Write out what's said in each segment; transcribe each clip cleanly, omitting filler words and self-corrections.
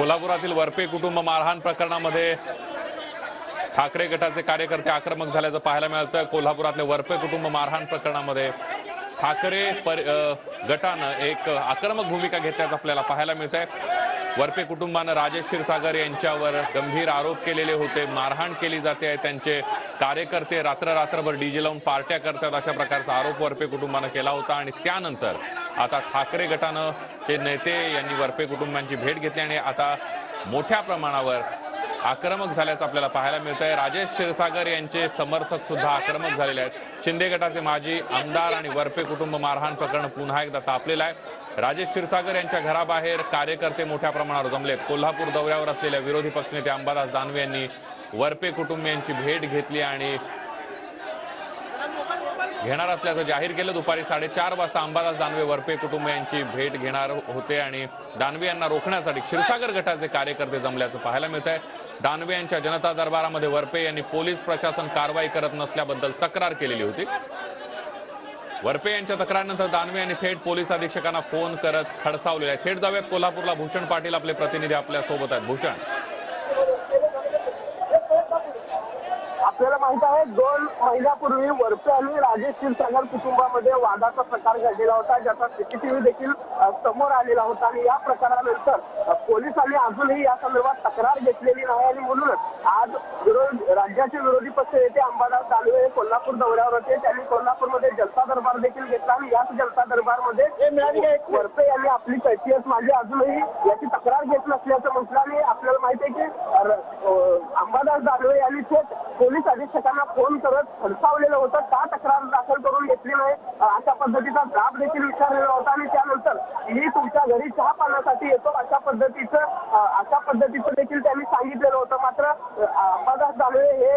कोल्हापुरातील वरपे कुटुंब मारहाण प्रकरणामध्ये ठाकरे गटाचे कार्यकर्ते आक्रमक झाल्याचं पाहायला मिळतं। कोल्हापुरातले वरपे कुटुंब मारहाण प्रकरणामध्ये ठाकरे गटानं एक आक्रमक भूमिका घेतल्याचं आपल्याला पाहायला मिळतंय। वरपे कुटुंबानं राजेश क्षीरसागर यांच्यावर गंभीर आरोप केलेले होते। मारहाण केली जाते आहे, त्यांचे कार्यकर्ते रात्रभर डीजे लावून पार्ट्या करतात, अशा प्रकारचा आरोप वरपे कुटुंबानं केला होता। आणि त्यानंतर आता ठाकरे गटानं ते नेते यांनी वरपे कुटुंबांची भेट घेतली आणि आता मोठ्या प्रमाणावर आक्रमक झाल्याचं आपल्याला पाहायला मिळतंय। राजेश क्षीरसागर यांचे समर्थक सुद्धा आक्रमक झालेले आहेत। शिंदे गटाचे माजी आमदार आणि वरपे कुटुंब मारहाण प्रकरण पुन्हा एकदा तापलेलं आहे। राजेश क्षीरसागर यांच्या घराबाहेर कार्यकर्ते मोठ्या प्रमाणावर जमलेत। कोल्हापूर दौऱ्यावर असलेल्या विरोधी पक्षनेते अंबादास दानवे यांनी वरपे कुटुंबियांची भेट घेतली आणि घेणार असल्याचं जाहीर केलं। दुपारी 4:30 वाजता अंबादास दानवे वरपे कुटुंबियांची भेट घेणार होते आणि दानवे यांना रोखण्यासाठी क्षीरसागर गटाचे कार्यकर्ते जमल्याचं पाहायला मिळतंय। दानवे यांच्या जनता दरबारामध्ये वरपे यांनी पोलीस प्रशासन कारवाई करत नसल्याबद्दल तक्रार केलेली होती। वरपे यांच्या तक्रारीनंतर दानवे यांनी थेट पोलीस अधीक्षकांना फोन करत खडसावलेला आहे। थेट जाऊयात कोल्हापूरला, भूषण पाटील आपले प्रतिनिधी आपल्या सोबत आहेत। भूषण, आपल्याला माहित आहे 2 महिन्यापूर्वी वरपे आणि राजेश क्षीरसागर कुटुंबामध्ये वादाचा प्रकार घडलेला होता, ज्याचा सीसीटीव्ही देखील समोर आलेला होता। आणि या प्रकारानंतर पोलिसांनी अजूनही या संदर्भात तक्रार घेतलेली नाही आणि म्हणूनच आज राज्याचे विरोधी पक्ष नेते अंबादास दानवे कोल्हापूर दौऱ्यावर होते। त्यांनी कोल्हापूरमध्ये जनता दरबार देखील घेतला आणि याच जनता दरबारमध्ये वरपे यांनी आपली कैफियत मांडली, अजूनही याची तक्रार घेत नसल्याचं म्हटलं। आणि आपल्याला माहिती आहे की अंबादास दानवे यांनी थेट पोलीस अधीक्षकांना फोन करत खडसावलेलं होतं, का तक्रार दाखल करून घेतली नाही अशा पद्धतीचा जाब देखील विचारलेला होता। आणि त्यानंतर मी तुमच्या घरी चहा पाण्यासाठी येतो अशा पद्धतीचं देखील त्यांनी सांगितलेलं होतं। मात्र अंबादास दानवे हे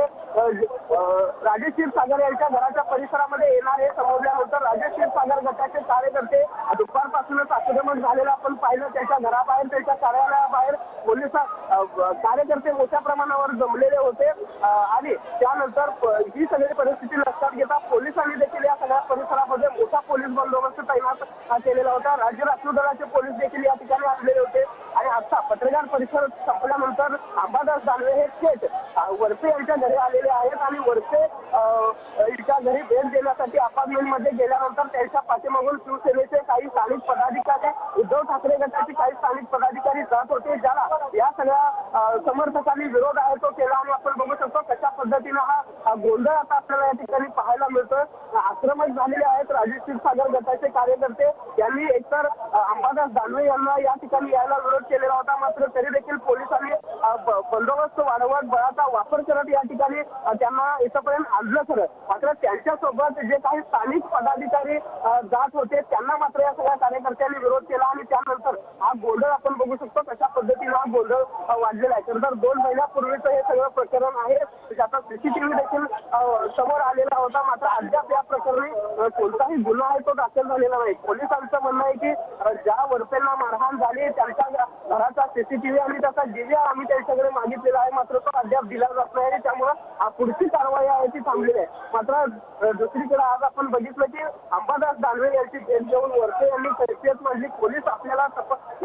राजेश क्षीरसागर यांच्या घराच्या परिसरामध्ये येणार हे समजल्यानंतर राजेश क्षीरसागर गटाचे कार्यकर्ते दुपारपासूनच आक्रमक झालेलं आपण पाहिलं। त्याच्या घराबाहेर, त्याच्या कार्यालयाबाहेर पोलीस कार्यकर्ते मोठ्या प्रमाणावर जमलेले होते आणि त्यानंतर ही सगळी परिस्थिती लक्षात घेता पोलिसांनी देखील या सगळ्या परिसरामध्ये मोठा पोलीस बंदोबस्त तैनात केलेला होता। राज्य राखीव दलाचे पोलीस देखील या ठिकाणी आलेले होते। आणि आता पत्रकार परिषद संपल्यानंतर अंबादास दानवे हे थेट वरपे यांच्या घरी आलेले आहेत आणि वरपे यांच्या घरी भेट देण्यासाठी अपार्टमेंटमध्ये गेल्यानंतर त्यांच्या पाठीमागून शिवसेनेचे काही स्थानिक पदाधिकारी, उद्धव ठाकरे गटाचे काही स्थानिक पदाधिकारी जात होते, ज्याला या सगळ्या समर्थकांनी विरोध आहे तो केला। आणि आपण बघू शकतो कशा पद्धतीनं हा गोंधळ आता आपल्याला या ठिकाणी पाहायला मिळतोय। आक्रमक झालेले आहेत राजेश क्षीरसागर गटाचे कार्यकर्ते। यांनी एकतर अंबादास दानवे यांना या ठिकाणी यायला विरोध केलेला होता, मात्र तरी देखील पोलिसांनी बंदोबस्त वाढवत बळाचा वापर करत या ठिकाणी त्यांना इथपर्यंत आणलं खरं। मात्र त्यांच्यासोबत जे काही स्थानिक पदाधिकारी जात होते त्यांना मात्र या सगळ्या कार्यकर्त्यांनी विरोध केला आणि त्यानंतर हा गोंधळ आपण बघू शकतो कशा पद्धतीने हा गोंधळ वाढलेला आहे। तर 2 महिन्यापूर्वीचं हे सगळं प्रकरण आहे, ज्याचा सीसीटीव्ही देखील समोर आलेला होता। मात्र अद्याप या प्रकरणी कोणताही गुन्हा आहे तो दाखल झालेला नाही। पोलिसांचं म्हणणं आहे की ज्या वरपेंना मारहाण झाली त्यांच्या घराचा सीसीटीव्ही आणि त्याचा DVR आम्ही त्यांच्याकडे मागितलेला आहे, मात्र तो अद्याप दिला जात नाही आणि त्यामुळे पुढची कारवाई आहे ती थांबलेली आहे। मात्र दुसरीकडे आज आपण बघितलं की अंबादास दानवे यांची भेट घेऊन वरपे यांनी कैफियत मांडली। पोलीस आपल्याला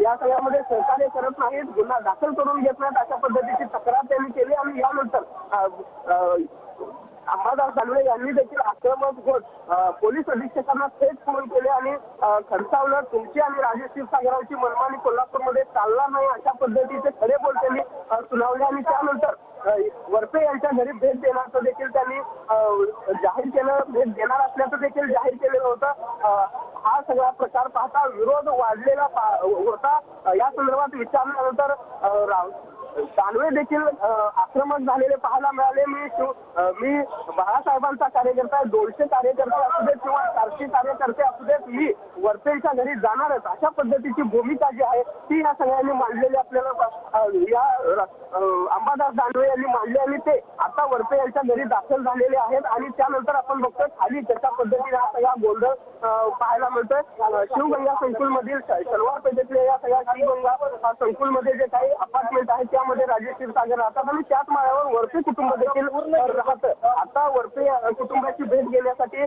या सगळ्यामध्ये सहकार्य करत नाहीत, गुन्हा दाखल करून घेत नाहीत अशा पद्धतीची तक्रार त्यांनी केली। आणि यानंतर अंबादास दानवे यांनी देखील आक्रमक होत पोलीस अधीक्षकांना थेट फोन केले आणि खडसावलं। तुमची आणि राजेश क्षीरसागरांची मनमानी कोल्हापूरमध्ये चालणार नाही अशा पद्धतीचे खडे बोल त्यांनी सुनावले। आणि त्यानंतर वरपे यांच्या घरी भेट देण्याचं देखील त्यांनी जाहीर केलं, भेट देणार असल्याचं देखील जाहीर केलेलं होतं। हा सगळा प्रकार पाहता विरोध वाढलेला होता। या संदर्भात विचारल्यानंतर दानवे देखील आक्रमक झालेले पाहायला मिळाले। मी बाळासाहेबांचा कार्यकर्ता आहे, 200 कार्यकर्ते असू देत किंवा 400 कार्यकर्ते असू देत, मी वरपेच्या घरी जाणारच अशा पद्धतीची भूमिका जी आहे ती या सगळ्यांनी मांडलेली आपल्याला या अंबादास दानवे यांनी मांडली आणि ते आता वरपे यांच्या घरी दाखल झालेले आहेत। आणि त्यानंतर आपण बघतोय खाली कशा पद्धतीने हा सगळा गोंधळ पाहायला मिळतोय। शिवगंगा संकुलमधील शनिवार पेठेतल्या या सगळ्या शिवगंगा संकुलमध्ये जे काही अपार्टमेंट आहेत त्यामध्ये राजेश क्षीरसागर राहतात आणि त्याच माळ्यावर वरपे कुटुंब देखील राहतं। आता वरपे कुटुंबाची भेट घेण्यासाठी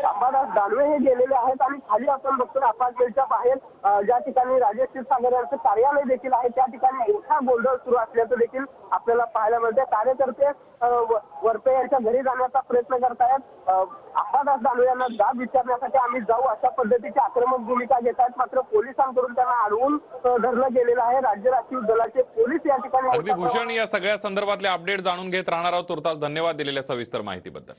अंबादास दानवे हे गेलेले आहेत आणि खाली आपण बघतो आपण अपार्टमेंटच्या बाहेर ज्या ठिकाणी राजेश क्षीरसागर यांचं कार्यालय देखील आहे त्या ठिकाणी मोठा गोंधळ सुरू असल्याचं देखील आपल्याला पाहायला मिळते. कार्यकर्ते वरपे यांच्या घरी जाण्याचा प्रयत्न करतायत. अंबादास दानवे यांना जाब विचारण्यासाठी आम्ही जाऊ अशा पद्धतीची आक्रमक भूमिका घेत आहेत. मात्र पोलिसांकडून त्यांना अडवून धरलं गेलेलं आहे. राज्य राखीव दलाचे पोलीस या ठिकाणी अगदी भूषण, या सगळ्या संदर्भातले अपडेट जाणून घेत राहणार आहोत. तुर्तास धन्यवाद दिलेल्या सविस्तर माहितीबद्दल.